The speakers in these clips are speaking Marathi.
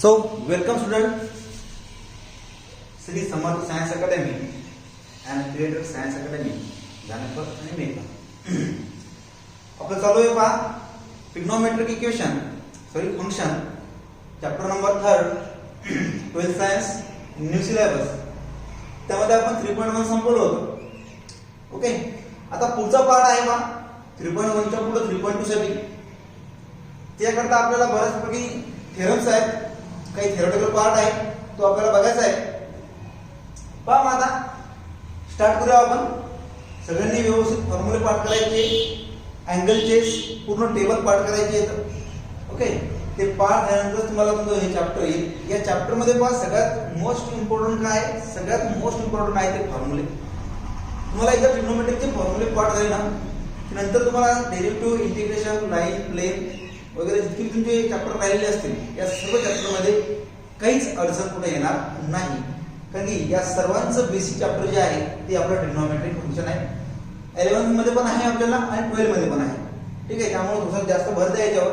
So, welcome student, Sri Samarth Science Academy and Creator Science Academy, Janapur and Meka. आपलं चालू आहे पहा trigonometric equation function chapter number 3 12th science new syllabus. त्यामध्ये आपण 3.1 संपवलो होतो. ओके, आता पुढचा पार्ट आहे पहा 3.1 च्या पुढे 3.2 साठी. त्याकरता आपल्याला बऱ्याचपैकी थेरम्स आहेत, काही थेरोटिकल पार्ट आहे, तो आपल्याला बघायचा आहे. पहा मग आता स्टार्ट करूया आपण. सगळ्यांनी व्यवस्थित फॉर्म्युले पाठ करायचे, अँगलचे पूर्ण टेबल पाठ करायचे आहेत. ओके, ते पाठ झाल्यानंतर तुम्हाला तुमचं हे चॅप्टर येईल. या चॅप्टर मध्ये पहा सगळ्यात मोस्ट इम्पॉर्टंट काय आहे, सगळ्यात मोस्ट इम्पॉर्टंट आहे ते फॉर्म्युले. तुम्हाला एकदा ट्रिग्नोमेट्रिकचे फॉर्म्युले पाठ झाले ना की नंतर तुम्हाला डेरिव्हेटिव्ह, इंटिग्रेशन, लाईन, प्लेन वगैरे जितके तुमचे चॅप्टर राहिलेले असतील या सर्व चॅप्टरमध्ये काहीच अडचण कुठे येणार नाही. कारण की या सर्वांचं बेसिक चॅप्टर जे आहे ते आपलं ट्रिग्नोमेट्रिक फंक्शन आहे. 11th मध्ये पण आहे आपल्याला आणि 12th मध्ये पण आहे. ठीक आहे, त्यामुळे थोडंसं जास्त भर द्या याच्यावर,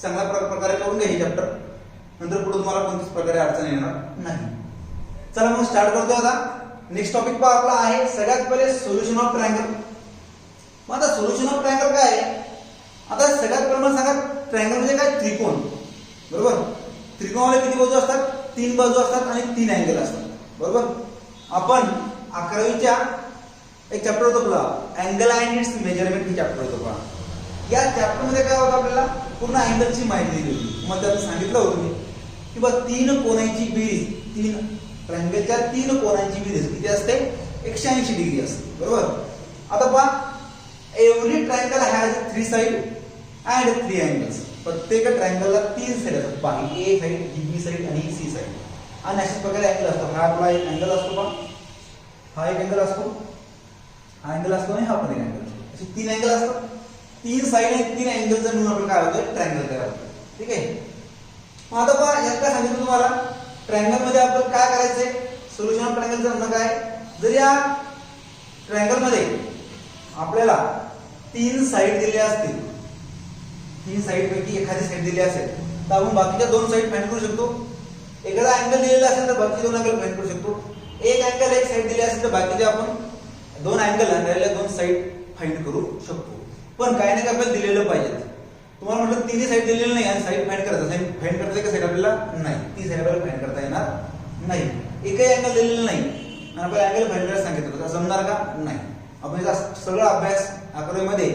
चांगल्या प्रकारे करून घ्या हे चॅप्टर. नंतर पुढे तुम्हाला कोणत्याच प्रकारे अडचण येणार नाही. चला मग स्टार्ट करतो. आता नेक्स्ट टॉपिक पहा आपला आहे सगळ्यात पहिले सोल्युशन ऑफ ट्रायंगल. मग आता सोल्युशन ऑफ ट्रायंगल काय आहे? आता सगळ्यात पहिले सांगा ट्रायंगल म्हणजे काय? त्रिकोण. बरोबर, त्रिकोणाला किती बाजू असतात? 3 बाजू असतात आणि 3 अँगल असतात. बरोबर, आपण 11वीच्या एक चॅप्टर होतं तुला अँगल अँड इट्स मेजरमेंट, हे चॅप्टर होतं पहा. या चॅप्टर मध्ये काय होतं, आपल्याला पूर्ण अँगलची माहिती दिली होती. मग त्यात सांगितलं होतं मी की बा 3 कोनांची बेरीज, 3 ट्रायंगलच्या 3 कोनांची बेरीज किती असते? 180 डिग्री असते. बरोबर, आता पहा every triangle has 3 side and 3 angles. प्रत्येक ट्रायंगलला 3 साइड असतात पहा, ए साइड, बी साइड आणि सी साइड. आणि अशाच प्रकारे अँगल असतो. हा आपला एक अँगल असतो पहा, हा एक अँगल असतो, हा अँगल असतो आणि हा पण एक अँगल. असे 3 अँगल असतात. 3 साइड आणि 3 अँगलचा मिळून आपण काय होतं? ट्रायंगल तयार होतं. ठीक आहे, मग आता पहा यात काय सांगितलं तुम्हाला, ट्रायंगल मध्ये आपण काय करायचंय? सोल्युशन ऑफ ट्रायंगलचं म्हणणं काय? जर या ट्रायंगल मध्ये आपल्याला 3 साइड दिल्या असतील, 3 साइड पैकी एखादी साइड दिली असेल तर आपण बाकीच्या 2 साइड फाइंड करू शकतो. एखादा अँगल दिलेला असेल तर बाकी 2 अँगल फाइंड करू शकतो. एक अँगल एक साइड दिली असेल तर बाकीचे आपण 2 अँगल आणि 2 साइड फाइंड करू शकतो. पण काही नाही आपल्याला दिलेलं पाहिजे. तुम्हाला म्हटलं 3 साइड दिलेलं नाही आणि साइड फाइंड करायचं, साइड फाइंड करता का साइड आपल्याला नाही, 3 साइड आपल्याला फाइंड करता येणार नाही. एकही अँगल दिलेलं नाही आणि आपल्याला अँगल फाइंड करायला सांगितलं तर जमणार का? नाही. आपण याचा सगळा अभ्यास 11वी मध्ये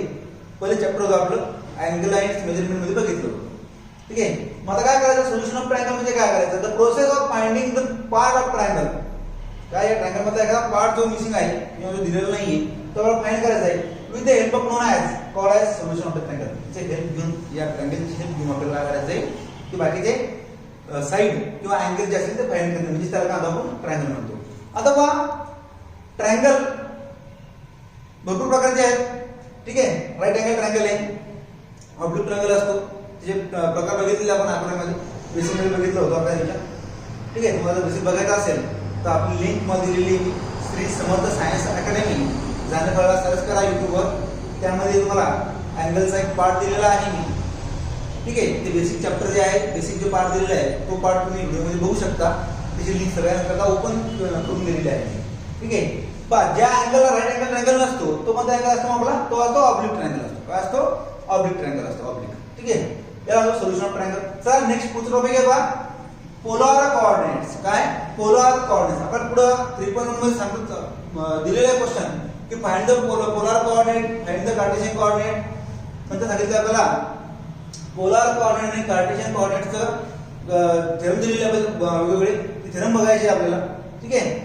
पहिले चॅप्टर होतं आपलं अँगल अँड मेजरमेंट मध्ये बघितलं. ठीक आहे, मग आता काय करायचं? सोल्युशन ऑफ ट्रायंगल म्हणजे काय करायचं? The process of finding the part of triangle. काय या ट्रायंगल मधला एखादा पार्ट जो मिसिंग आहे किंवा जो दिलेला नाहीये तो आपल्याला फाइंड करायचा आहे with the help of non as called as solution of the triangle. चे हेल्प घेऊन, या ट्रायंगलची हेल्प घेऊन आपल्याला काय करायचं आहे की बाकीचे साइड किंवा अँगल जे असतील ते फाइंड करणे, म्हणजे त्याला काय आपण ट्रायंगल म्हणतो. आता पहा ट्रायंगल भरपूर प्रकारचे आहेत. ठीक आहे, राईट अँगल ट्रायंगल आहे, ऑब्लिक ट्रायंगल असतो, त्याचे प्रकार बघितलेले आपण 11वी मध्ये बेसिक मध्ये बघितलं होतं आपल्याला. ठीक आहे, तुम्हाला बेसिक बघायचं असेल तर आपली लिंक मध्ये दिलेली श्री समर्थ सायन्स अकॅडमी जाण्याला सर्च करा युट्यूबवर. त्यामध्ये तुम्हाला अँगलचा एक पार्ट दिलेला आहे मी. ठीक आहे, ते बेसिक चॅप्टर जे आहे, बेसिक जो पार्ट दिलेला आहे तो पार्ट तुम्ही व्हिडिओमध्ये बघू शकता. त्याची लिंक सगळ्यांकरता ओपन करून दिलेली आहे. ठीक आहे, पहा ज्या अँगलला राईट अँगल ट्रायंगल नसतो तो कोणता अँगल असतो आपला? तो असतो ऑब्लिक ट्रायंगल असतो. काय असतो? ऑब्लिक ट्रायंगल असतो, ऑब्लिक. ठीक आहे, याला सोल्युशन ऑफ ट्रायंगल. चला नेक्स्ट पुढचा टॉपिक आहे पहा पोलार कोऑर्डिनेट्स. काय? Polar coordinates. आपण पुढे 3.1 मध्ये सांगतो दिलेला आहे क्वेश्चन की find the polar coordinate, find the Cartesian coordinate. नंतर सांगितलं आपल्याला पोलार कोऑर्डिनेट आणि कार्टेशियन कोऑर्डिनेटचं थेरम दिलेले आहे वेगवेगळे, ते थेरम बघायचे आपल्याला. ठीक आहे,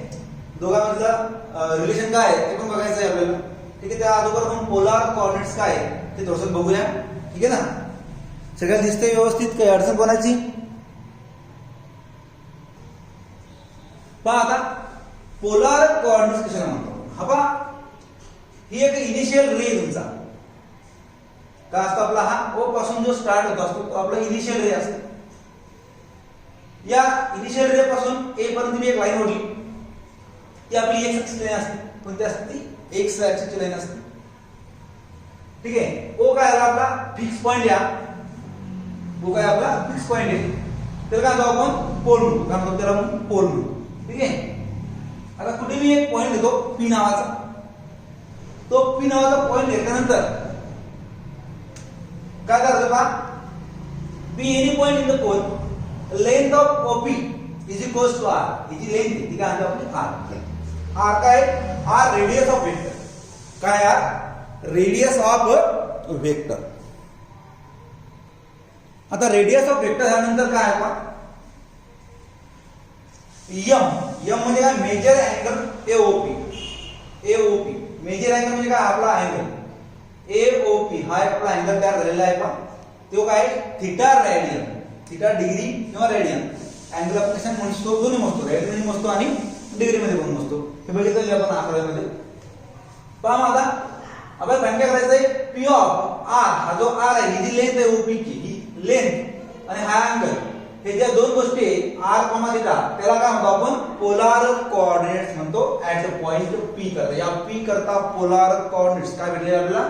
दोघांमधलं रिलेशन काय आहे ते पण बघायचं आहे आपल्याला. ठीक आहे, त्या अगोदर आपण पोलार कोऑर्डिनेट्स काय आहे ते थोडंसं बघूया. ठीक आहे ना, सगळ्यात दिसते व्यवस्थित, काही अडचण कोणाची? पहा आता पोलार कोऑर्डिनेट्स कशाला म्हणतो? हा पहा, ही एक इनिशियल रे तुमचा काय असतो आपला, हा ओ पासून जो स्टार्ट होत असतो तो आपला इनिशियल रे असतो. या इनिशियल रे पासून ए पर्यंत मी एक लाईन ओढली, ती आपली एक्स ऍक्सिस लाईन असते. कोणती असते ती? एक्स ऍक्सिस लाईन असते. ठीक आहे, ओ काय आला आपला? Fix point. या ओ काय आपला? फिक्स पॉइंट आहे. त्याला काय म्हणतो आपण पोल म्हणतो, काय म्हणतो त्याला आपण पोल म्हणतो. ठीक आहे. आता कुठे मी एक पॉइंट घेतो पी नावाचा, तो पी नावाचा पॉइंट घेतल्यानंतर काय करायचं पहा, P any point in the pole, length of OP is equals to R. ही जी लेंथ आहे ती काय म्हणतो आपण आर. आर काय, आर रेडियस ऑफ वेक्टर. काय आर रेडियस ऑफ वेक्टर. आता रेडियस ऑफ वेक्टर झाल्यानंतर काय आहे पहा, एम. एम म्हणजे काय, measure angle AOP. AOP measure angle म्हणजे काय, आपला अँगल एओपी हा एक आपला अँगल तयार झालेला आहे पहा. तो काय, थिटा रेडियन, थिटा डिग्री किंवा रेडियन. अँगल आपण कशाने मोजतो, दोन्ही मोजतो, रेडियन मध्ये मोजतो आणि डिग्री मध्ये पण मोजतो. हे बघितलं आपण आकड्यामध्ये. पहा मग आता आपल्याला फाइंड काय करायचंय, पी ऑफ आर. हा जो आर आहे, ही जी लेंथ आहे ओपी ची, ही लेंथ आणि हा अँगल, हे ज्या दोन गोष्टी आर कॉमा थिटा, त्याला काय म्हणतो आपण पोलार कोऑर्डिनेट्स म्हणतो. ऍट द पॉइंट पी करता, या पी करता पोलार कोऑर्डिनेट्स काय भेटले आपल्याला,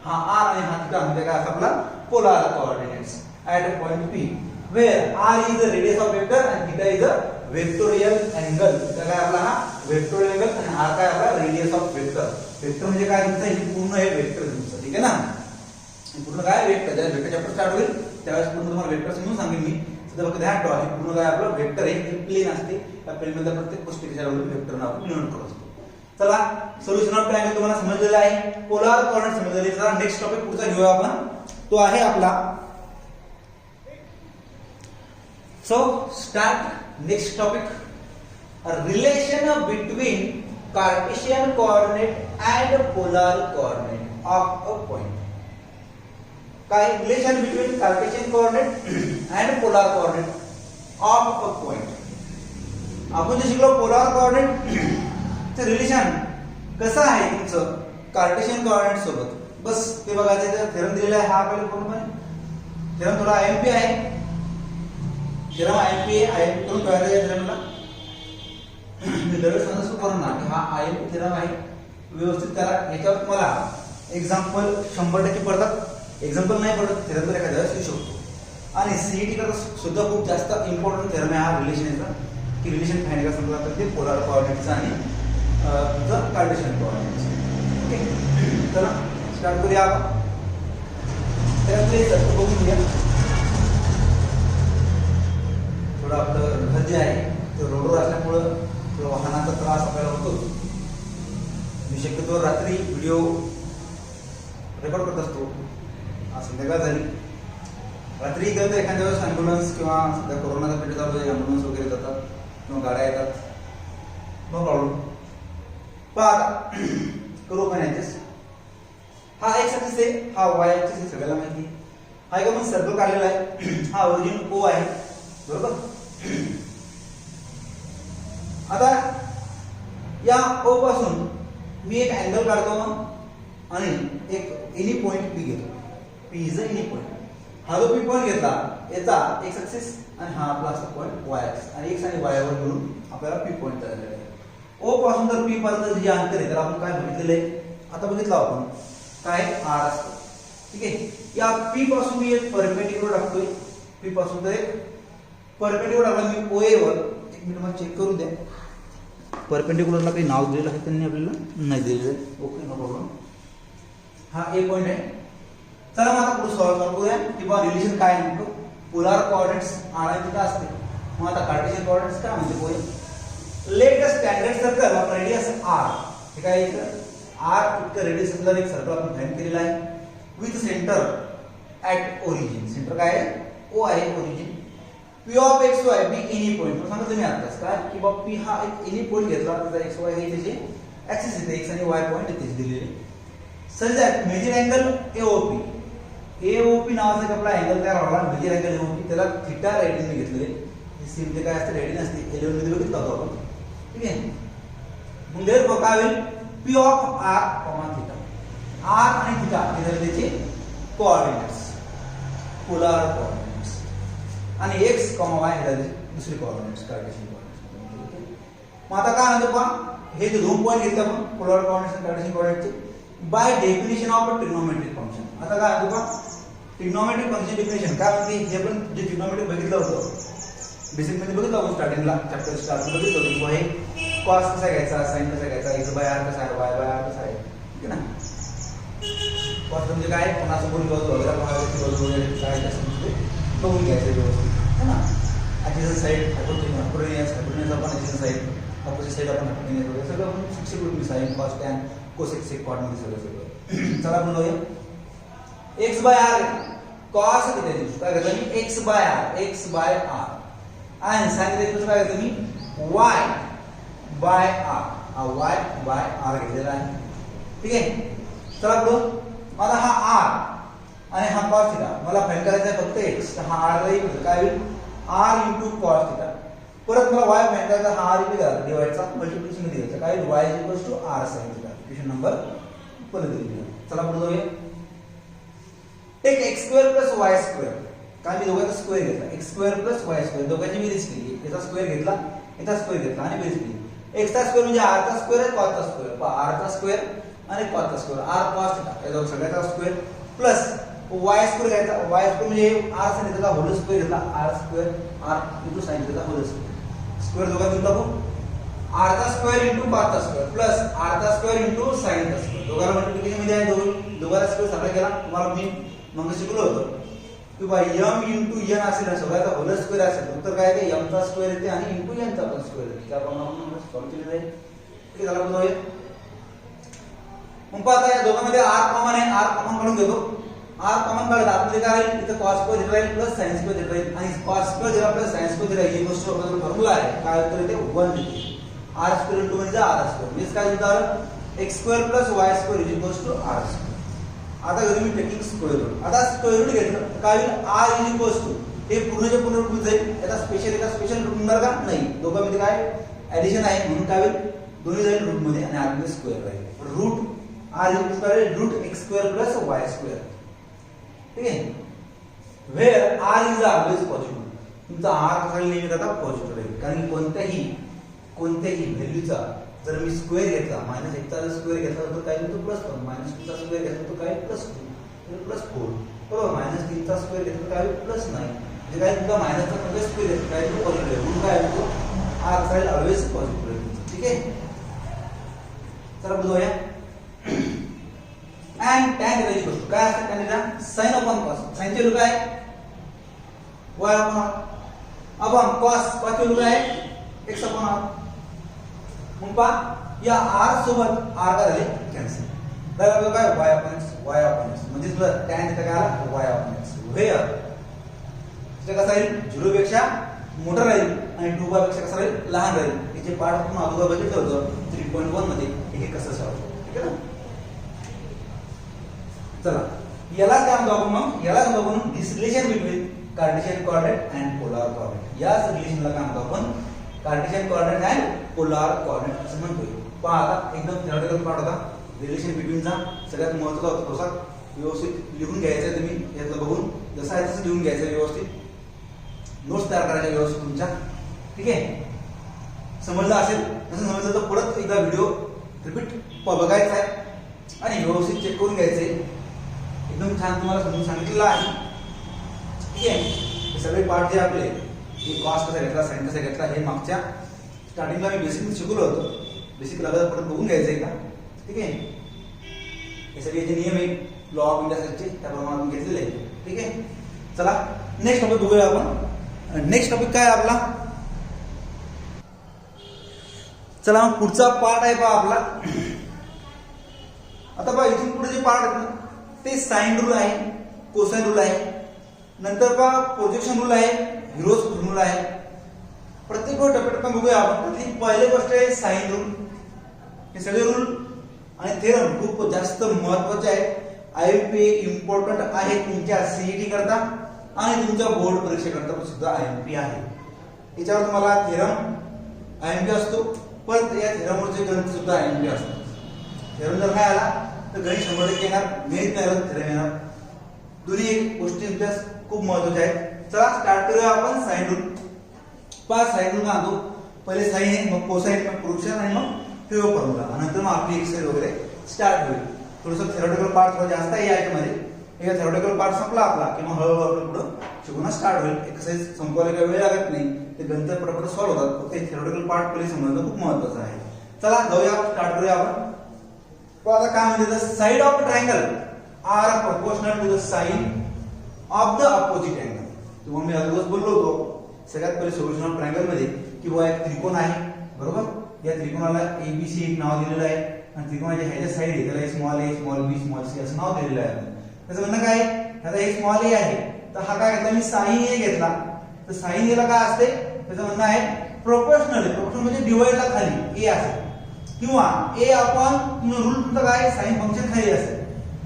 हा आर आणि हा थिटा म्हणजे काय, आपला polar coordinates at a point P, where are is the radius of vector and theta is a vectorial angle. तर काय आपला हा वेक्टोरियल अँगल आणि हा काय आपला रेडियस ऑफ वेक्टर. वेक्टर म्हणजे काय तुमचं, हे पूर्ण हे वेक्टर तुमचं. ठीक आहे ना, पूर्ण काय वेक्टर, ज्या वेक्टर चॅप्टर स्टार्ट होईल त्यावेळेस पूर्ण तुम्हाला वेक्टर समजून सांगेन मी. तर बघा ध्यान ठेवा, हे पूर्ण काय आपलं वेक्टर आहे, हे प्लेन असते. त्या प्लेन मध्ये प्रत्येक गोष्टी कशावरून वेक्टर नाव आपण लिहून करत असतो. चला, सोल्युशन ऑफ ट्रायंगल तुम्हाला समजलेलं आहे, पोलार कोऑर्डिनेट समजलेले. चला नेक्स्ट टॉपिक पुढचा घेऊया आपण, तो आहे आपला. So start next topic, relation between Cartesian coordinate and polar coordinate of a point. काय relation between Cartesian coordinate and polar coordinate of a point. आपण जे शिकलो पोलार कोऑर्डिनेट चे रिलेशन कसं आहे तुमचं कार्टेशियन कोऑर्डिनेट सोबत, बस ते बघायचं. थेरम दिलेला आहे हा पहिले पूर्णपणे. थेरम थोडा आयएमपी आहे, थेरम आयएमपी आयएमपी करून कळायचं आहे थेरमला. मी दरवेळेस सांगतो करून ना की हा आयएमपी थेरम आहे, व्यवस्थित करा. याच्यावर तुम्हाला एक्झाम्पल 100% पडतात. एक्झाम्पल नाही पडत थेरम तर एखाद्या वेळेस येऊ शकतो. आणि सीईटी करता सुद्धा खूप जास्त इम्पॉर्टंट थेरम आहे हा रिलेशनचा, की रिलेशन फाइंड करा समजा तर ते पोलार कोऑर्डिनेटचा आणि तुमचं कार्टेशियन कोऑर्डिनेटचा. ओके, चला स्टार्ट करूया आपण. त्यातले जास्त बघून घ्या. थोडं आपलं घर जे आहे ते रोडवर असल्यामुळं थोडं वाहनाचा त्रास आपल्याला होतो. मी शक्यतो रात्री व्हिडिओ रेकॉर्ड करत असतो. आज संध्याकाळ झाली, रात्री तर एखाद्या वेळेस ॲम्ब्युलन्स किंवा सध्या कोरोनाचा पिरियड चालू आहे, ॲम्ब्युलन्स वगैरे जातात किंवा गाड्या येतात, नो प्रॉब्लेम. पहा आता करू पण ॲडजस्ट. हा एक्स ॲक्सिस आहे, हा वाय ॲक्सिस आहे, सगळ्याला माहिती. हा एक आपण सर्कल काढलेला आहे, हा ओरिजिन ओ आहे, बरोबर. आता या ओ पासून मी एक अँगल काढतो आणि एक एनी पॉइंट पी घेतो. P is a any point. हा जो पी पॉइंट घेतला याचा एक्स ॲक्सिस आणि हा आपला असा पॉइंट वाय ॲक्सिस, आणि एक्स आणि वाय वर मिळून आपल्याला पी पॉइंट तयार झालेला आहे. ओ पासून तर पी पर्यंत जे अंतर आहे तर आपण काय बघितलेलं आहे, आता बघितलं आपण काय आर असतं. ठीक आहे, या पी पासून मी एक परपेंडिक्युलर टाकतोय. पी पासून तर एक परपेंडिक्युलर टाकला मी ओ ए वर. एक मिनिट मला चेक करू द्या, परपेंडिक्युलरला काही नाव दिलेलं आहे त्यांनी आपल्याला, नाही दिलेलं आहे. Okay, no problem. हा ए पॉइंट आहे. चला मग आता पुढे सॉल्व्ह करूया की बा रिलेशन काय नेमकं. पोलार कोऑर्डिनेट्स आर आणि थिटा असते, मग आता कार्टेशियन कोऑर्डिनेट्स काय म्हणते पोय. Let a standard circle of radius R. हे काय इथं आर इतकं रेडियस असलेलं एक सर्कल आपण फाइंड केलेला आहे with centre at origin. Centre काय आहे, ओ आहे origin. P of x Y be any point. सांगा तुम्ही आताच काय की बा पी हा एक एनी पॉइंट घेतला, त्याचा एक्स वाय हे त्याचे ऍक्सिस येते, एक्स आणि वाय पॉइंट येते दिलेले. Such that measure angle AOP. AOP नावाचा एक आपला अँगल तयार झाला, मेजर अँगल एओपी, त्याला थिटा रेडियन घेतलेले. सी म्हणजे काय असते, रेडियन असते. 11 मध्ये बघितलं होतं आपण. ठीक आहे, मग देर काय होईल, P of R comma theta. R आणि थिटा हे झाले त्याचे कोऑर्डिनेट्स, पोलार कोऑर्डिनेट्स, आणि एक्स कॉमा वाय हे झाले दुसरे कोऑर्डिनेट्स, कार्टेशियन कोऑर्डिनेट्स. मग आता काय म्हणतो पहा, हे जे दोन पॉईंट घेतले आपण पोलार कोऑर्डिनेट्स आणि कार्टेशियन कोऑर्डिनेट्सचे by definition of a trigonometric function. आता काय म्हणतो पहा, ट्रिग्नोमेट्रिक फंक्शन डेफिनेशन काय म्हणते, जे आपण जे ट्रिग्नोमेट्रिक बघितलं होतं बेसिक मध्ये बघितलं आपण स्टार्टिंगला चॅप्टर स्टार्टिंग बघितलं होतं की हे कॉस कसा घ्यायचा, साइन कसा घ्यायचा, x बाय r कसा आहे, y बाय r कसा आहे, ठीक आहे ना. कॉस म्हणजे काय, कोणाचं बोल बाजू वगैरे कोणाची बाजू वगैरे काय ते समजते बघून घ्यायचं व्यवस्थित, है ना. ॲडजस्टंट साइड, हायपोटेन्यूस आपण ॲडजस्टंट साइड, अपोजिट साइड आपण हायपोटेन्यूस वगैरे सगळं आपण शिक्षक रूप sine cos tan cosec sec cot मध्ये सगळं. चला आपण बघूया x बाय r कॉस किती दिसतो काय करतो मी x बाय r आणि साइन दिसतो काय करतो मी y बाय r, हा y बाय r घेतलेला आहे, ठीक आहे. चला पुढे मला हा r आणि हा cos थीटा मला फाइंड करायचा आहे फक्त x, तर हा r राहील काय होईल r into cos थीटा. परत मला y फाइंड करायचा, हा r इकडे घाला डिवाइडचा मल्टिप्लिकेशन मध्ये घ्यायचा काय होईल y r sin theta. Equation number परत दिली. चला पुढे जाऊया. टेक x² + y² काय मी दोघांचा स्क्वेअर घेतला x² + y² दोघांची बेरीज केली, याचा स्क्वेअर घेतला याचा स्क्वेअर घेतला आणि बेरीज केली. x चा स्क्वेअर म्हणजे r चा स्क्वेअर आहे cos चा स्क्वेअर, r चा स्क्वेअर आणि cos चा स्क्वेअर, r cos थीटा या दोघ सगळ्याचा स्क्वेअर प्लस y² घ्यायचा, y² म्हणजे r sin theta whole square घेतला r² r * sin theta whole square, square दोघांचा टाकू r चा स्क्वेअर * cos चा स्क्वेअर प्लस r चा स्क्वेअर * sin चा स्क्वेअर दोघांना मल्टिप्लिकेशन मध्ये आहे, दोघांचा स्क्वेअर सगळा केला. तुम्हाला मी मग शिकलो होतो की बा m * n असेल ना सगळ्याचा होल स्क्वेअर असेल तर काय m चा स्क्वेअर येते आणि n चा पण स्क्वेअर येते, त्याप्रमाणे आपण सॉल्व केले जाईल. ठीक आहे. चला बघूया. मग पाहता या दोघांमध्ये r कॉमन आहे, r कॉमन काढून घेतो. r कॉमन काढला आपल्याला काय राहील इथे cos स्क्वेअर थीटा राहील प्लस sin स्क्वेअर थीटा राहील आणि cos square theta plus sin square theta ही गोष्ट आपला फॉर्म्युला आहे काय होतं ते 1 येते. r स्क्वेअर * म्हणजे r स्क्वेअर म्हणजे काय होतं x² + y² r². आता घरी मी टेकिंग स्क्वेअर रूट, आता स्क्वेअर रूट घेतलं काय होईल r हे पूर्णचे पूर्ण रूट जाईल, याचा स्पेशल रूट होणार का नाही, दोघांमध्ये काय ऍडिशन आहे म्हणून काय होईल दोन्ही जाईल रूट मध्ये आणि r मध्ये स्क्वेअर राहील. Route r route x² + y², ठीक आहे. Where r is always positive, तुमचा r कसा नेहमी आता पॉझिटिव्ह राहील कारण कोणत्याही व्हॅल्यूचा जर मी स्क्वेअर घेतला -1 चा स्क्वेअर घेतला तर काय होतो +1, -2 चा स्क्वेअर घेतला तर काय +2 +4 बरोबर, -3 चा स्क्वेअर घेतला तर काय +9 म्हणजे काय तुमचा मायनस चा स्क्वेअर घेतला काय तो पॉझिटिव्ह म्हणून काय होतो r साइड ऑलवेज पॉझिटिव्ह राहील. ठीक आहे. चला बघूया. and tan theta is equal काय असते tan theta sin upon cos, sin चे रूट काय y upon r upon cos चे रूट काय x अपॉन r. मग पहा या r सोबत r का झाले कॅन्सल, तर काय y अपॉन x म्हणजे तुला tan थीटा काय आला y अपॉन x. वेअर ते कसं राहील 0 पेक्षा मोठा राहील आणि 2 पेक्षा कसं राहील लहान राहील. याचे पार्ट आपण अगोदर बघितलं होतं 3.1 मध्ये हे कसं सॉल्व होतं. ठीक आहे ना. चला याला काय म्हणतो आपण मग याला म्हणतो आपण this relation between Cartesian coordinate and polar coordinate. या रिलेशनला काय म्हणतो आपण Cartesian coordinate and polar coordinate असं म्हणतोय. पहा आता एकदम थेरॉटिकल पार्ट होता रिलेशन बिटवीनचा, सगळ्यात महत्त्वाचा होता तसा व्यवस्थित लिहून घ्यायचा आहे तुम्ही यातलं बघून जसं आहे तसं लिहून घ्यायचं व्यवस्थित, नोट्स तयार करायच्या व्यवस्थित तुमच्या. ठीक आहे. समजलं असेल तसं समजलं तर परत एकदा व्हिडिओ रिपीट बघायचा आहे आणि व्यवस्थित चेक करून घ्यायचंय. एकदम छान तुम्हाला समजून सांगितलेलं आहे. ठीक आहे. हे सगळे पार्ट जे आपले की कॉस कसा घेतला साइन कसा घेतला हे मागच्या स्टार्टिंगला मी बेसिक शिकवलं होतं, बेसिक लागलं परत बघून घ्यायचंय का. ठीक आहे. हे सगळे जे नियम आहे लॉ ऑफ इंडस्ट्रीचे त्याप्रमाणे आपण घेतलेले आहे. ठीक आहे. चला नेक्स्ट टॉपिक बघूया आपण. नेक्स्ट टॉपिक काय आपला, चला मग पुढचा पार्ट आहे पहा आपला. आता पहा इथून पुढे जे पार्ट आहेत ना ते साइन रूल आहे, कोसाइन रूल आहे, नंतर पहा प्रोजेक्शन रूल आहे, हिरोज फॉर्म्युला आहे. प्रत्येक टप्प्यात बघूया आपण. पहिली गोष्ट आहे साइन रूल. हे सगळे रूल आणि थेरम खूप जास्त महत्त्वाचे आहेत. आयएमपी इम्पॉर्टंट आहे तुमच्या सीईटी करता आणि तुमच्या बोर्ड परीक्षेकरता सुद्धा आयएमपी आहे. याच्यावर तुम्हाला थेरम आयएमपी असतो, पण या थेरमवरचे गणित सुद्धा आयएमपी असतो. थेरम जर नाही आला तर गणित 100% येणार, गणित नाही आलं थेरम येणार. दोन्ही गोष्टी तुमच्या खूप महत्त्वाच्या आहेत. चला स्टार्ट करूया आपण साइन रूल. पहा साइन रूल सांगतो, पहिले साइन आहे मग कोसाइन मग प्रोजेक्शन आणि मग हिरो फॉर्म्युला, नंतर मग आपली एक्सरसाइज वगैरे स्टार्ट होईल. थोडंसं थेरॉटिकल पार्ट थोडा जास्त आहे याच्यामध्ये. हे थेरॉटिकल पार्ट संपला आपला की मग हळूहळू आपण पुढे शिकवणं स्टार्ट होईल. एक्सरसाइज संपवायला काही वेळ लागत नाही, ते गणित पटापट सॉल्व्ह होतात. फक्त थिअरॉटिकल पार्ट पहिले समजणं खूप महत्त्वाचं आहे. चला जाऊया, स्टार्ट करूया आपण. आता काय म्हणजे the side of triangle are proportional to the sine of the opposite angle. तुम्हाला मी अगोदरच बोललो होतो सगळ्यात पहिले सोल्युशन ऑफ ट्रायंगल मध्ये की बुवा एक त्रिकोण आहे, बरोबर. या त्रिकोणाला एबीसी एक नाव दिलेलं आहे आणि त्रिकोणाच्या ह्याच्या साइड आहे त्याला स्मॉल ए स्मॉल बी स्मॉल सी असं नाव दिलेलं आहे. त्याचं म्हणणं काय, आता हे स्मॉल ए आहे तर हा काय घेतला मी साइन ए घेतला, तर साइन ए ला काय असते, त्याचं म्हणणं आहे प्रोपोर्शनल. प्रोपोर्शनल म्हणजे डिवाइडला खाली ए असेल किंवा ए अपॉन रूल तुमचं काय साइन फंक्शन खाली असेल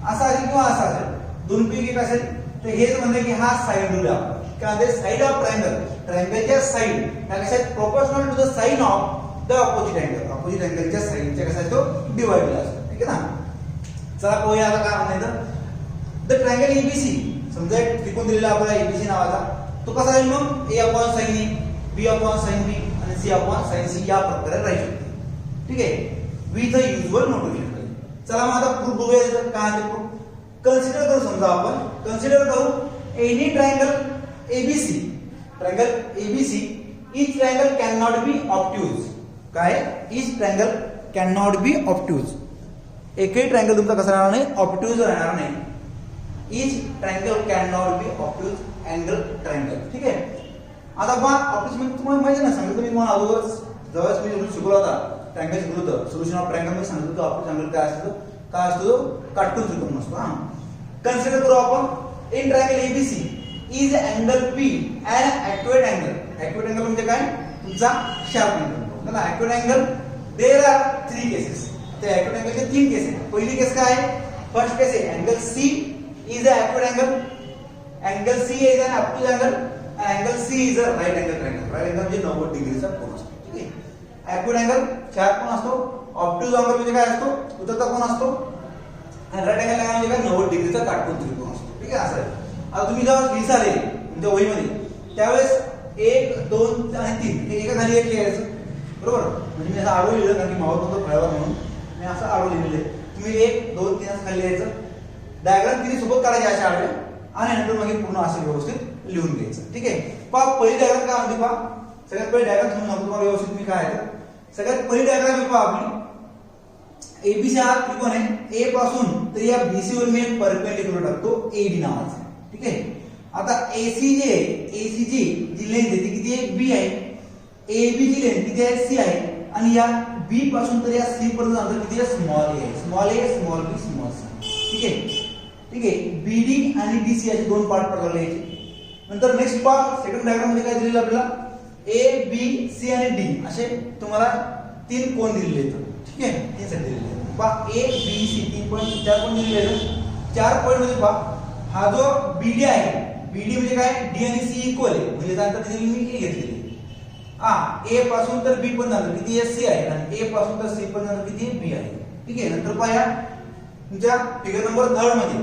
असा असेल किंवा असा असेल, दोन पैकी एक असेल. तर हेच म्हणणं की हा साइन रूल आहे आपला. काय साइड ऑफ ट्रायंगल, ट्रायंगलच्या साइड ह्या कशा proportional to the sine of the opposite angle. Opposite अँगलच्या साइडच्या कसा आहे तो डिवाइडेड असतो. ठीक आहे ना. चला पाहूया आता काय म्हणायचं. द ट्रायंगल एबीसी, समजा एक त्रिकोण दिलेला आपल्याला एबीसी नावाचा, तो कसा आहे मग ए अपॉन साइन ए, बी अपॉन साइन बी आणि सी अपॉन साइन सी या प्रकारे राहू शकते. ठीक आहे, विथ अ युजुअल नोटेशन. चला मग आता प्रूफ बघूया काय आहे प्रूफ. कन्सिडर करू, समजा आपण कन्सिडर करू any triangle ABC. Triangle ABC each triangle can not be obtuse. काय, each triangle can not be obtuse. एकही ट्रायंगल तुमचा कसा राहणार नाही, ऑब्ट्यूज राहणार नाही. Each triangle can not be obtuse angle triangle. ठीक आहे. आता पहा ऑब्ट्यूज म्हणजे तुम्हाला माहिती ना, सांगितलं मी तुम्हाला अगोदर ज्यावेळेस मी रूल शिकवला होता, ट्रायंगल शिकलो होतं, सोल्युशन ऑफ ट्रायंगल मध्ये सांगितलं होतं ऑब्ट्यूज अँगल काय असतो, काय असतो, काटकोन त्रिकोण असतो. हा, कन्सिडर करू आपण in triangle ABC is angle P and acute angle. Acute angle म्हणजे काय, तुमचा sharp angle. Acute angle there are 3 cases. त्या ॲक्युरेट अँगलचे 3 केस आहेत. पहिली केस काय आहे, फर्स्ट केस आहे angle C is a acute angle. Angle C is an obtuse angle. Angle C is a right angle triangle. Right angle म्हणजे 90 डिग्रीचा कोन असतो. ठीक आहे. ॲक्युरेट अँगल शार्प कोन असतो, ऑब्ट्यूज अँगल म्हणजे काय असतो, उतरता कोन असतो, आणि राईट अँगल म्हणजे काय 90 डिग्रीचा काटकोन त्रिकोण असतो. ठीक आहे. असं आहे. आता तुम्ही जेव्हा लिहिसाल तुमच्या वहीमध्ये त्यावेळेस 1 2 आणि 3 हे एका खाली एक लिहायचं, बरोबर. म्हणजे मी असं आडवं लिहिलं कारण की मावळ नव्हतं फळावर म्हणून मी असं आडवं लिहिलेलं आहे. तुम्ही 1 2 3 असं खाली लिहायचं. डायग्राम तिन्ही सोबत काढायचे अशा आडवे आणि नंतर मग पूर्ण असं व्यवस्थित लिहून घ्यायचं. ठीक आहे. पहा पहिली डायग्राम काय म्हणते, पहा सगळ्यात पहिली डायग्राम तुम्ही सांगतो तुम्हाला व्यवस्थित मी काय आहे. सगळ्यात पहिली डायग्राम पहा आपली एबीसी हा त्रिकोण आहे. ए पासून तर या बीसी वर मी एक परपेंडिक्युलर टाकतो एडी नावाचा. ठीक आहे. आता एसी जे एसी जी लेंथ आहे ती किती आहे, बी आहे. एबी ची लेंथ किती आहे, सी आहे. आणि या बी पासून तर या सी पर्यंत अंतर किती आहे, स्मॉल ए. स्मॉल ए स्मॉल बी स्मॉल सी. ठीक आहे. ठीक आहे. बीडी आणि डीसी असे दोन पार्ट पडले याचे. नंतर नेक्स्ट पार्ट सेकंड डायग्राम मध्ये काय दिलेलं आपल्याला, ए बी सी आणि डी असे तुम्हाला 3 कोन दिलेले आहेत. ठीक आहे. 3 सेट दिलेले आहेत. पहा A B C 3 point 4 point दिलेले आहेत. 4 पॉईंट मध्ये पहा हा जो बीडी आहे, बीडी म्हणजे काय, डी आणि सी इक्वल आहे म्हणजे त्यानंतर दिलेली मी ए घेतलेली. हा, ए पासून तर बी पण अंतर किती आहे, सी आहे. आणि ए पासून तर सी पण अंतर किती आहे, बी आहे. ठीक आहे. नंतर पहा तुमच्या फिगर नंबर 3 मध्ये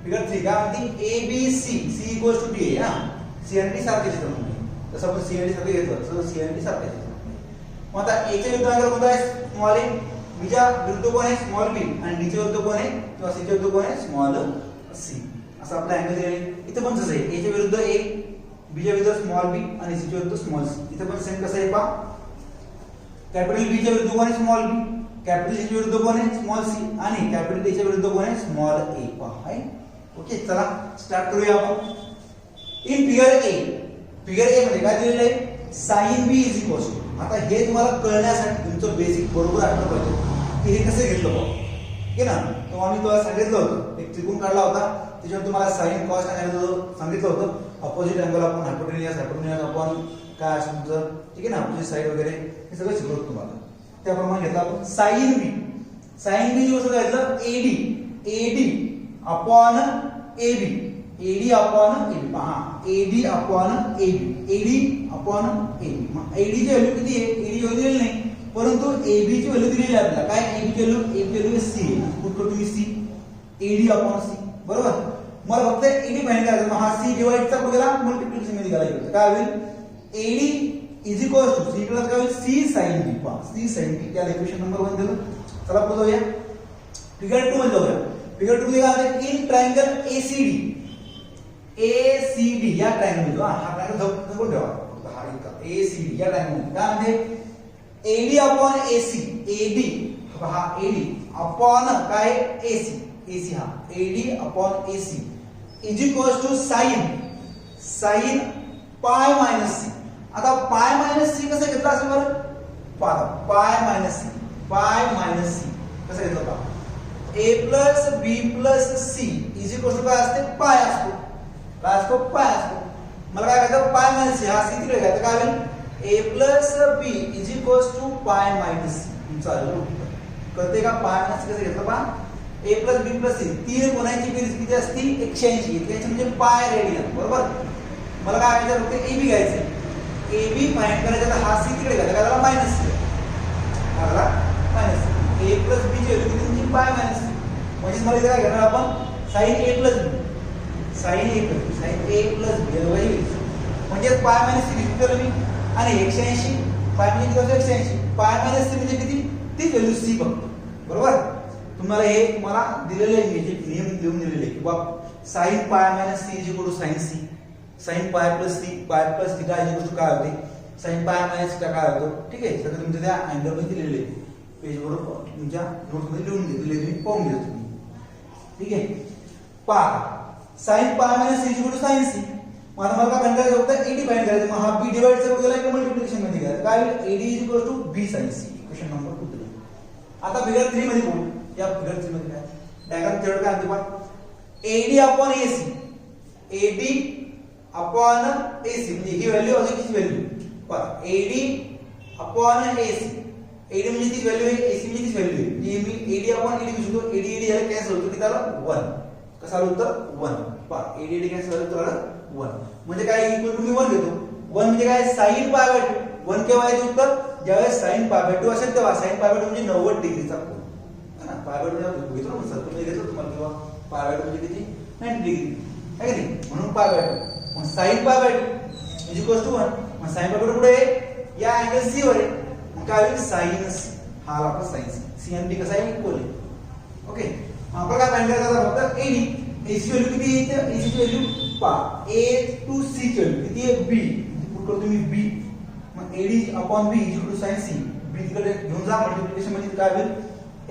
फिगर 3 काय म्हणते, A B C, C equals to D आहे. हा, सी आणि डी सारखेच येतात म्हणजे तसं आपण सी आणि डी सारखे घेतलं तसं सी आणि डी सारखेच येतात. मग आता ए च्या विरुद्ध अँगल कोणता आहे, स्मॉल ए. बी च्या विरुद्ध कोण आहे, स्मॉल बी. आणि डी च्या विरुद्ध कोण आहे किंवा सी च्या विरुद्ध कोण आहे, स्मॉल सी. असं आपला अँगल दिलेला आहे. इथे पण तसं आहे, ए च्या विरुद्ध ए, बी च्या विरुद्ध स्मॉल बी आणि सी च्या विरुद्ध स्मॉल सी. इथे पण सेम कसं आहे पहा, कॅपिटल बी च्या विरुद्ध कोण आहे, स्मॉल बी. कॅपिटल सी च्या विरुद्ध कोण आहे, स्मॉल सी. आणि कॅपिटल ए च्या विरुद्ध कोण आहे, स्मॉल ए. पहा आहे. ओके. चला स्टार्ट करूया आपण. In figure A, figure A मध्ये काय दिलेलं आहे, sine B is equal to. आता हे तुम्हाला कळण्यासाठी तुमचं बेसिक बरोबर आठवलं पाहिजे की हे कसं घेतलं बघ. ठीक आहे ना. तो आम्ही तुम्हाला सांगितलं होतं, एक त्रिकोण काढला होता त्याच्यावर तुम्हाला साइन कॉस सांगितलं होतं. अपोजिट अँगल आपण हायपोटेन्यूज आपण काय असं तुमचं, ठीक आहे ना, अपोजिट साइड वगैरे हे सगळं शिकवलं तुम्हाला. त्याप्रमाणे घेतलं आपण साइन बी. साइन बी कसं घ्यायचं, AD, AD upon AB, AD upon AB. पहा, AD upon AB, AD upon AB. मग एडी ची व्हॅल्यू किती आहे, एडी व्हॅल्यू दिलेली नाही परंतु एबी ची व्हॅल्यू दिलेली आहे आपल्याला. काय एबी ची व्हॅल्यू, एबी व्हॅल्यू सी आहे. पुट करतो मी सी, एडी अपॉन सी. बरोबर. मला फक्त एडी फाइंड करायचं. मग हा सी डिवाइडचा बघायला मल्टिप्लिकेशन मध्ये करायचं. काय होईल, AD is equal to C plus काय होईल, सी साइन बी. पहा, सी साइन बी. त्याला इक्वेशन नंबर 1 दिलं. चला पुढे जाऊया, फिगर 2 मध्ये जाऊया. फिगर 2 मध्ये काय आहे, इन ट्रायंगल एसीडी, ACD या ट्रायंगल हा ट्रायंगल जपून ठेवा फक्त हा इतका ACD या ट्रायंगल काय म्हणते AD अपॉन AC AD हा AD अपॉन काय AC हा AD upon AC is equals to sin pi minus C. आता पाय मायनस सी कसं घेतलं असेल बरं पाय मायनस सी कसं घेतलं पहा a plus B plus C is equal to काय असते पाय असतो मला काय करायचं पाय मायनस सी हा सी तिकडे घ्यायचा काय होईल a plus B is equal to pi minus C चालू कळते का पाय मायनस सी कसं घेतलं पहा a plus B plus C तीन कोणाची बेरीज किती असते 180 म्हणजे पाय रेडियन बरोबर. मला काय करायचं फक्त ab घ्यायचं ab फाइंड करायचं तर हा सी तिकडे घ्यायचा काय झाला मायनस सी a प्लस बी ची व्हॅल्यू किती म्हणजे पाय मायनस सी म्हणजे मला इथे काय घेणार आपण sin a प्लस b म्हणजे पाय मायनस सी घेतलं मी आणि 180 पाय म्हणजे किती 180 पाय मायनस सी म्हणजे किती ती व्हॅल्यू सी फक्त बरोबर. तुम्हाला हे तुम्हाला दिलेले आहे मी नियम देऊन दिलेले की बाब sin pi minus C is equal to sin C sin pi plus C pi plus theta is equal to काय होते sin पाय मायनस थीटा काय होतो ठीक आहे. सगळं तुमच्या त्या अँगल मध्ये दिलेले आहे पेजवर तुमच्या नोटमध्ये लिहून घेतलेले तुम्ही पाहून घ्या तुम्ही ठीक आहे. पहा sin pi minus C is equal to sin C मला काय फाइंड करायचं होतं AD फाइंड करायचं मग हा B डिवाइड चा केला की मल्टिप्लिकेशन मध्ये घ्यायचं काय होईल AD is equal to B sin सी इक्वेशन नंबर 2 दिला. आता फिगर 3 मध्ये बोलू या फिगर 3 मध्ये काय डायग्राम थर्ड काय आहे पहा AD upon AC upon AC म्हणजे ही व्हॅल्यू आणि किती व्हॅल्यू पहा AD अपॉन AC AD म्हणजे ती व्हॅल्यू आहे AC म्हणजे ती व्हॅल्यू आहे म्हणजे मी AD अपॉन AD घेऊ शकतो AD याला कॅन्सल होतो किती आला 1 कसं आलं उत्तर 1 पहा AD कॅन्सल झालं तर आलं 1 म्हणजे काय इक्वल टू मी 1 घेतो 1 म्हणजे काय sin पाय बाय 2 1 केव्हा येते उत्तर ज्यावेळेस sin पाय बाय 2 असेल तेव्हा sin पाय बाय 2 म्हणजे 90 डिग्रीचा कोन है ना पाय बाय 2 घेतो ना सर तुम्ही घेतो तुम्हाला किंवा पाय बाय 2 म्हणजे किती 90 डिग्री आहे की नाही म्हणून पाय बाय 2 मग sin pi by 2 is equal to 1 मग sin पाय बाय 2 कुठे आहे या अँगल C वर आहे मग काय होईल sin C हा आला आपला sin C आणि D कसा आहे इक्वल आहे ओके. आपण काय फाइंड करायचं फक्त AD AC व्हॅल्यू किती येते AC ची व्हॅल्यू पहा A टू C ची व्हॅल्यू किती आहे B पुट करतो मी B मग AD upon B is equal to sin C B तिकडे घेऊन जा मल्टिप्लिकेशन मध्ये काय होईल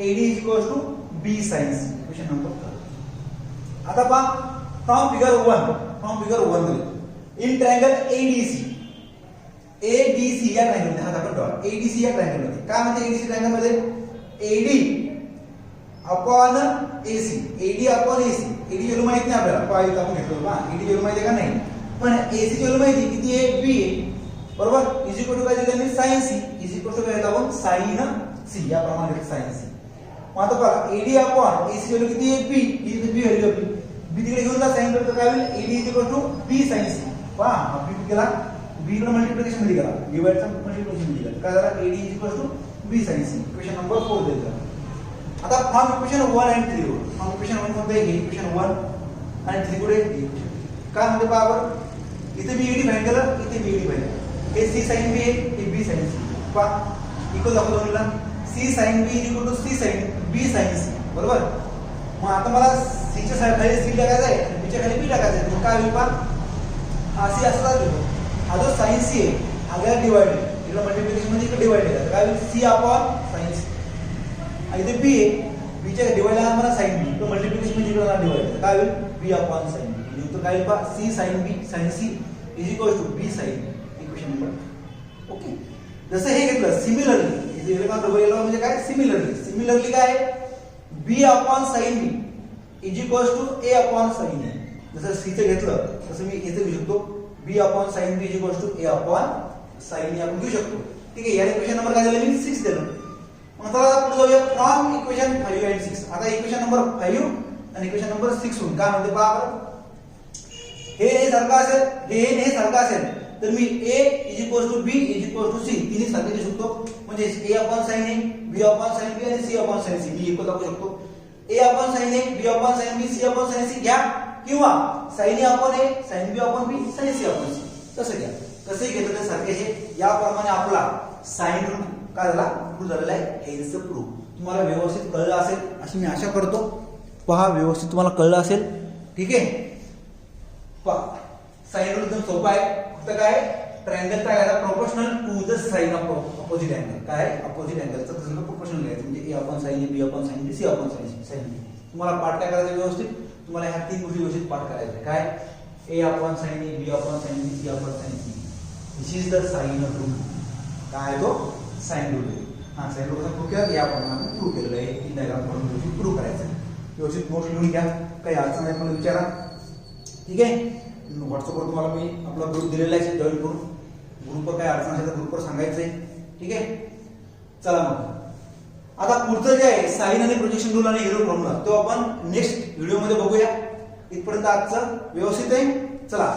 AD is equal to B sin C equation number 3. आता पहा from figure 1 in triangle ADC या ट्रायंगल मध्ये हा दाखवतो ADC या ट्रायंगल मध्ये काय म्हणते ADC ट्रायंगल मध्ये AD upon AC AD upon AC AD value माहित नाही आपल्याला पाहिजे आपण घेतलो बा AD व्हॅल्यू माहिती आहे का नाही पण AC ची व्हॅल्यू माहिती किती आहे B आहे बरोबर इज इक्वल टू काय दिलं मी sin C is equal to काय येतं आपण sin C या प्रमाणे sin C. मग आता पहा AD अपॉन AC ची व्हॅल्यू किती आहे B ही B व्हॅल्यू आपली B तिकडे घेऊन जा sin करतो काय होईल AD is equal to B sin C पहा B केला B कडे मल्टिप्लिकेशन मध्ये गेला डिवाइड चा मल्टिप्लिकेशन मध्ये गेला काय झाला AD is equal to B sin C equation number 4 देतो. आता फ्रॉम इक्वेशन 1 आणि 3 फ्रॉम इक्वेशन 1 मध्ये हे इक्वेशन 1 आणि 3 कुठे काय म्हणते पहा बरं इथे मी AD फाइंड केलं इथे मी AD फाइंड केलं हे C sin B आहे हे B sin C पहा इक्वल दाखवतो मला C sin B is equal to C sin B sin C बरोबर. मग आता मला C च्या खाली C टाकायचा आहे आणि B च्या खाली B टाकायचा आहे मग काय होईल पहा हा C असा जातो हा जो sin C आहे हा गेला डिवाइड इकडे मल्टिप्लिकेशन मध्ये इकडे डिवाइड केला काय होईल C अपॉन sin C आणि इथे B आहे B च्या डिवाइड ला मला sin B तो मल्टिप्लिकेशन मध्ये इकडे डिवाइड काय होईल B अपॉन sin B म्हणजे उत्तर काय येईल पहा C sin B sin C is equal to B sin equation number okay. जसं हे घेतलं सिमिलरली इथे इलेक्ट्रॉन डबल येलो म्हणजे काय सिमिलरली काय B upon sin B is equal to A upon sin A जसं C चे घेतलं तसं मी इथे घेऊ शकतो B upon sin B is equal to A upon sin A आपण घेऊ शकतो ठीक आहे. या इक्वेशन नंबर काय दिलं मी 6 दिलं. मग आता पुढे जाऊया फ्रॉम इक्वेशन 5 आणि 6 आता इक्वेशन नंबर 5 आणि इक्वेशन नंबर 6 होऊन काय म्हणते पहा बरं हे सारखं असेल हे सारखं असेल तर मी A is equal to B is equal to C तिन्ही सारखे घेऊ शकतो म्हणजे A upon sin A B upon sin B आणि C अपॉन sin C मी इक्वल दाखवू शकतो A upon sin A B upon sin B C upon sin C घ्या किंवा sin A upon A sin B upon B sin C upon C तसं घ्या कसंही घेतलं तर सारखे हे याप्रमाणे आपला साइन रूल काय झाला प्रूव्ह झालेला आहे हेन्स प्रूव्ह. तुम्हाला व्यवस्थित कळलं असेल अशी मी आशा करतो. पहा व्यवस्थित तुम्हाला कळलं असेल ठीक आहे. साइन रूल एकदम सोपा आहे. फक्त काय ट्रायंगल काय आहे proportional to the sine of opposite angle. काय अपोजिट अँगलचं तसं प्रोपोर्शनल घ्यायचं म्हणजे a upon sin a, b upon sin b, c upon sin b. तुम्हाला पाठ काय करायचं व्यवस्थित, तुम्हाला ह्या तीन गोष्टी व्यवस्थित पाठ करायचे. काय a upon sin a, b upon sin b, c upon sin b. This is the sine rule. काय तो साइन रूल. हा साइन रूल प्रूव्ह केला या प्रमाणे प्रूव्ह केलेलं आहे. तीन डायग्राम करून व्यवस्थित प्रूव्ह करायचं. व्यवस्थित नोट लिहून घ्या. काही अडचण आहे मला विचारा. ठीक आहे. व्हॉट्सअपवर तुम्हाला मी आपला ग्रुप दिलेला आहे, जॉईन करून. ग्रुपवर काय अडचण असेल तर ग्रुपवर सांगायचंय. ठीक आहे. चला मग आता पुढचं जे आहे साइन आणि प्रोजेक्शन रूल आणि हिरो फॉर्म्युला तो आपण नेक्स्ट व्हिडिओमध्ये बघूया. इथपर्यंत आजचं व्यवस्थित आहे. चला,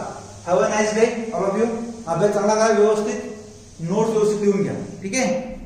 have a nice day all of you. अभ्यास चांगला करा, व्यवस्थित नोट्स व्यवस्थित लिहून घ्या. ठीक आहे.